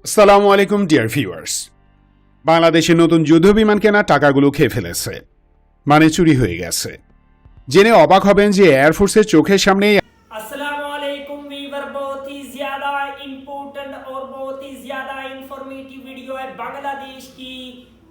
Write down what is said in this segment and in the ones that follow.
আসসালামু আলাইকুম dear viewers. বাংলাদেশের নতুন যুদ্ধ বিমান কেনার টাকাগুলো খেয়ে ফেলেছে, মানে চুরি হয়ে গেছে। জেনে অবাক হবেন যে এয়ারফোর্সের চোখের সামনেই अस्सलामुअलैकुम वीवर, बहुत ही ज्यादा इम्पोर्टेंट और बहुत ही ज्यादा इंफॉर्मेटिव वीडियो है बांग्लादेश की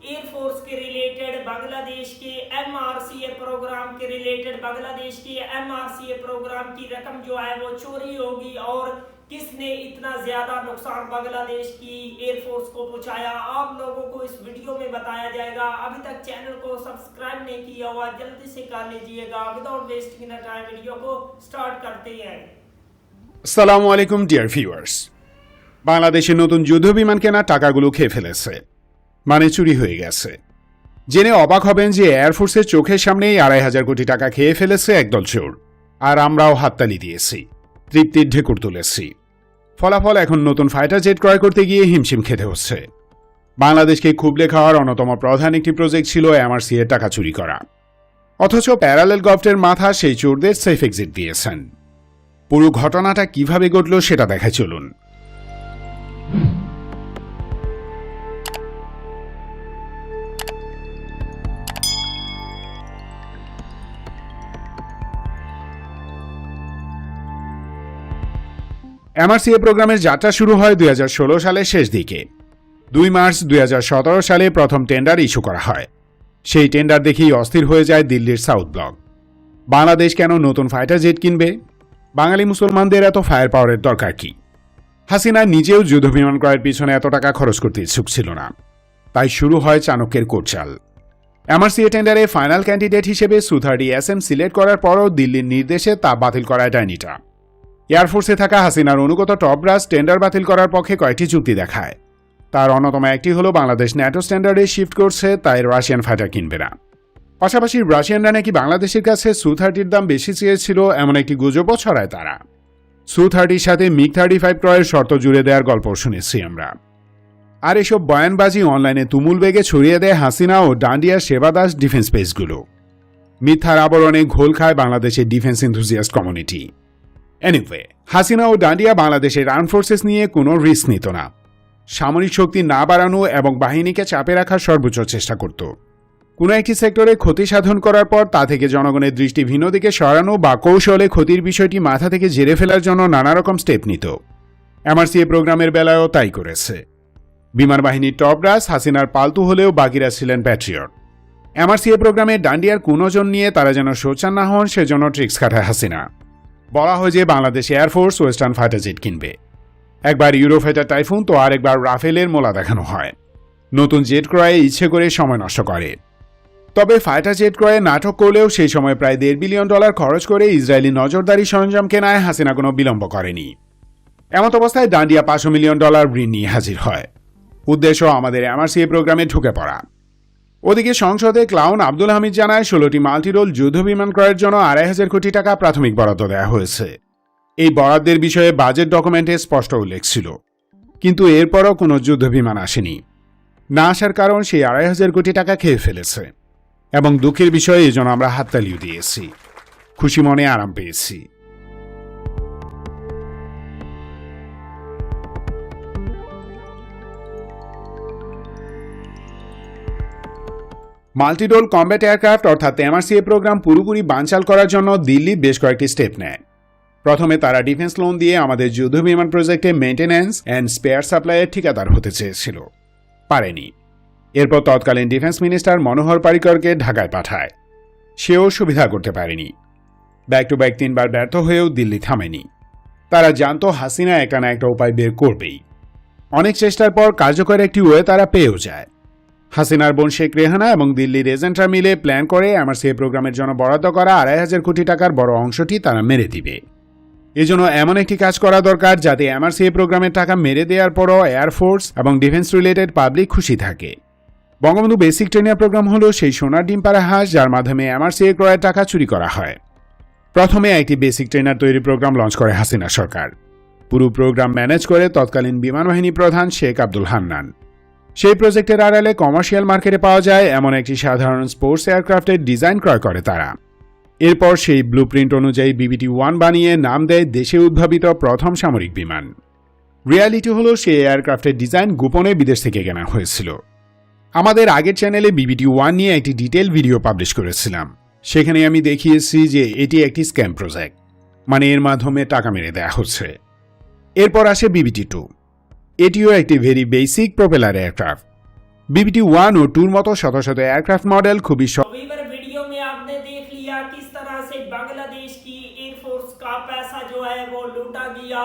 एयरफोर्स के रिलेटेड, बांग्लादेश के एमआरसीए प्रोग्राम के रिलेटेड। बांग्लादेश के एमआरसीए प्रोग्राम की रकम जो है वो चोरी होगी और किसने इतना ज्यादा नुकसान बांग्लादेश की एयरफोर्स को पहुंचाया, आप लोगों को इस वीडियो में बताया जाएगा। अभी तक चैनल को सब्सक्राइब नहीं किया हुआ जल्दी से कर लीजिएगा। विदाउट वेस्टिंग टाइम वीडियो को स्टार्ट करते हैं। আসসালামু আলাইকুম ডিয়ার ভিউয়ার্স। বাংলাদেশের নতুন যুদ্ধ বিমান কেনার টাকাগুলো খেয়ে ফেলেছে, মানে চুরি হয়ে গেছে। জেনে অবাক হবেন যে এয়ারফোর্সের চোখের সামনেই ২৫০০ কোটি টাকা খেয়ে ফেলেছে একদল চোর, আর আমরাও হাততালি দিয়েছি, তৃপ্তির ঢেকুর তুলেছি। ফলাফল এখন নতুন ফাইটার জেট ক্রয় করতে গিয়ে হিমশিম খেতে হচ্ছে। বাংলাদেশকে খুবলে খাওয়ার অন্যতম প্রধান একটি প্রজেক্ট ছিল এমআরসি এর টাকা চুরি করা, অথচ প্যারালেল গভর্নমেন্টের মাথা সেই চোরদের সেফ এক্সিট দিয়েছেন। পুরো ঘটনাটা কিভাবে ঘটল সেটা দেখায় চলুন। এমআরসিএ প্রোগ্রামের যাত্রা শুরু হয় ২০১৬ সালের শেষ দিকে। ২ মার্চ ২০১৭ সালে প্রথম টেন্ডার ইস্যু করা হয়। সেই টেন্ডার দেখেই অস্থির হয়ে যায় দিল্লির সাউথ ব্লক। বাংলাদেশ কেন নতুন ফাইটার জেট কিনবে? বাঙালি মুসলমানদের এত ফায়ার পাওয়ারের দরকার কি? হাসিনা নিজেও যুদ্ধ বিমান ক্রয়ের পিছনে এত টাকা খরচ করতে ইচ্ছুক ছিল না। তাই শুরু হয় চাণক্যের কোটচাল। এমআরসিএ টেন্ডারে ফাইনাল ক্যান্ডিডেট হিসেবে সু-30SM সিলেক্ট করার পরও দিল্লির নির্দেশে তা বাতিল করায় ডাইনিটা। এয়ারফোর্সে থাকা হাসিনার অনুগত টপরাজ টেন্ডার বাতিল করার পক্ষে কয়েকটি চুক্তি দেখায়। তার অন্যতম একটি হলো বাংলাদেশ ন্যাটো স্ট্যান্ডার্ডে শিফট করছে, তাই রাশিয়ান ফাইটার কিনবে না। পাশাপাশি রাশিয়ানরা নাকি বাংলাদেশের কাছে সু-30-র দাম বেশি চেয়েছিল, এমন একটি গুজবও ছড়ায় তারা। সু-30-র সাথে মিগ-35 ক্রয়ের শর্ত জুড়ে দেওয়ার গল্প শুনেছি আমরা। আর এসব বয়ানবাজি অনলাইনে তুমুল বেগে ছড়িয়ে দেয় হাসিনা ও ডান্ডিয়ার সেবাদাস ডিফেন্স পেজগুলো। মিথ্যার আবরণে ঘোল খায় বাংলাদেশের defence enthusiast community. Anyway, Hasina ও ডান্ডিয়া বাংলাদেশের আর্ম ফোর্সেস নিয়ে কোনো রিস্ক নিত না। সামরিক শক্তি না বাড়ানো এবং বাহিনীকে চাপে রাখার সর্বোচ্চ চেষ্টা করত। কোনো একটি সেক্টরে ক্ষতি সাধন করার পর তা থেকে জনগণের দৃষ্টি ভিন্ন দিকে সরানো বা কৌশলে ক্ষতির বিষয়টি মাথা থেকে ঝেড়ে ফেলার জন্য নানা রকম স্টেপ নিত। এমআরসিএ প্রোগ্রামের বেলায়ও তাই করেছে। বিমান বাহিনীর টপরাজ হাসিনার পালতু হলেও বাকিরা ছিলেন প্যাট্রিয়ট। এমআরসিএ প্রোগ্রামে ডান্ডিয়ার কুনজন নিয়ে তারা যেন সোচ্চার না হন, সেজন্য ট্রিক্স খাটায় হাসিনা। বলা হয় যে Bangladesh air force western fighter jet কিনবে। একবার ইউরোফাইটার টাইফুন তো আরেকবার রাফেলের মোলা দেখানো হয়। নতুন জেট ক্রয়ে ইচ্ছে করে সময় নষ্ট করে। তবে ফাইটার জেট ক্রয়ে নাটক করলেও সেই সময় প্রায় $1.5 বিলিয়ন খরচ করে ইসরায়েলি নজরদারি সরঞ্জাম কেনায় হাসিনা কোনো বিলম্ব করেনি। এমত অবস্থায় ডান্ডিয়া $500 মিলিয়ন ঋণ নিয়ে হাজির হয়। উদ্দেশ্য আমাদের এমআরসিএ প্রোগ্রামে ঢুকে পড়া। ওদিকে সংসদে ক্লাউন আব্দুল হামিদ জানায় 16টি মাল্টিরোল যুদ্ধ বিমান ক্রয়ের জন্য ২৫০০ কোটি টাকা প্রাথমিক বরাদ্দ দেওয়া হয়েছে। এই বরাদ্দের বিষয়ে বাজেট ডকুমেন্টে স্পষ্ট উল্লেখ ছিল, কিন্তু এরপরও কোনো যুদ্ধ বিমান আসেনি। না আসার কারণ সেই ২৫০০ কোটি টাকা খেয়ে ফেলেছে। এবং দুঃখের বিষয়ে এজন্য আমরা হাততালিও দিয়েছি, খুশি মনে আরাম পেয়েছি। মাল্টিরোল কমব্যাট এয়ারক্রাফট অর্থাৎ এমআরসিএ প্রোগ্রাম পুরোপুরি বানচাল করার জন্য দিল্লি বেশ কয়েকটি স্টেপ নেয়। প্রথমে তারা ডিফেন্স লোন দিয়ে আমাদের যুদ্ধ বিমান প্রজেক্টে মেইনটেন্যান্স অ্যান্ড স্পেয়ার সাপ্লাইয়ের ঠিকাদার হতে চেয়েছিল, পারেনি। এরপর তৎকালীন ডিফেন্স মিনিস্টার মনোহর পারিকরকে ঢাকায় পাঠায়, সেও সুবিধা করতে পারেনি। ব্যাক টু ব্যাক 3বার ব্যর্থ হয়েও দিল্লি থামেনি। তারা জানত হাসিনা একটা না একটা উপায় বের করবেই। অনেক চেষ্টার পর কার্যকর একটি ওয়ে তারা পেয়েও যায়। হাসিনার বোন শেখ রেহানা এবং দিল্লির এজেন্টরা মিলে প্ল্যান করে এমআরসিএ প্রোগ্রামের জন্য বরাদ্দ করা ২৫০০ কোটি টাকার বড় অংশটি তারা মেরে দিবে। এজন্য এমন একটি কাজ করা দরকার যাতে এমআরসিএ প্রোগ্রামের টাকা মেরে দেওয়ার পরও এয়ারফোর্স এবং ডিফেন্স রিলেটেড পাবলিক খুশি থাকে। বঙ্গবন্ধু বেসিক ট্রেনিং প্রোগ্রাম হলো সেই সোনার ডিম পাড়া হাঁস যার মাধ্যমে এমআরসিএ ক্রয়ের টাকা চুরি করা হয়। প্রথমে একটি বেসিক ট্রেনার তৈরি প্রোগ্রাম লঞ্চ করে হাসিনা সরকার। পুরো প্রোগ্রাম ম্যানেজ করে তৎকালীন বিমান বাহিনী প্রধান শেখ আব্দুল হান্নান। সেই প্রজেক্টের আড়ালে কমার্শিয়াল মার্কেটে পাওয়া যায় এমন একটি সাধারণ স্পোর্টস এয়ারক্রাফটের ডিজাইন ক্রয় করে তারা। এরপর সেই ব্লুপ্রিন্ট অনুযায়ী BBT-1 বানিয়ে নাম দেয় দেশে উদ্ভাবিত প্রথম সামরিক বিমান। রিয়ালিটি হলো সেই এয়ারক্রাফটের ডিজাইন গোপনে বিদেশ থেকে কেনা হয়েছিল। আমাদের আগের চ্যানেলে বিবিটি 1 নিয়ে একটি ডিটেল ভিডিও পাবলিশ করেছিলাম। সেখানে আমি দেখিয়েছি যে এটি একটি স্ক্যাম প্রজেক্ট, মানে এর মাধ্যমে টাকা মেরে দেয়া হচ্ছে। এরপর আসে বিবিটি 2। এটিও একটি very basic propeller aircraft. BBT 1 ও 2 মতো শত শত এয়ারক্রাফট মডেল খুবই वीवर वीडियो में आपने देख लिया किस तरह से बांग्लादेश की एयरफोर्स का पैसा जो है वो लूटा गया,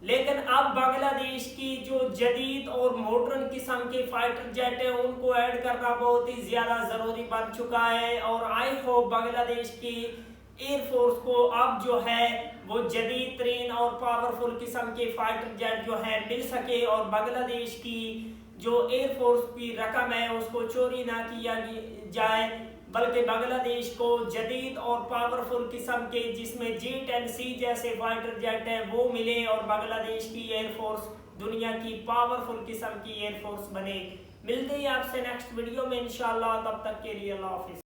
लेकिन अब बांग्लादेश की जो जदीद और मॉडर्न किस्म के फाइटर जेट है उनको ऐड करना बहुत ही ज्यादा जरूरी बन चुका है। और आई होप बांग्लादेश की एयरफोर्स को अब जो है वो जदीद तरीन और पावरफुल किस्म के फाइटर जेट जो है मिल सके और बांग्लादेश की जो एयरफोर्स की रकम है उसको चोरी ना किया जाए, बल्कि बांग्लादेश को जदीद और पावरफुल किस्म के जिसमें J-10C जैसे फाइटर जेट है वो मिले और बांग्लादेश की एयरफोर्स दुनिया की पावरफुल किस्म की एयरफोर्स बने। मिलते हैं आपसे नेक्स्ट वीडियो में इंशाल्लाह, तब तक के लिए अल्लाह हाफिज।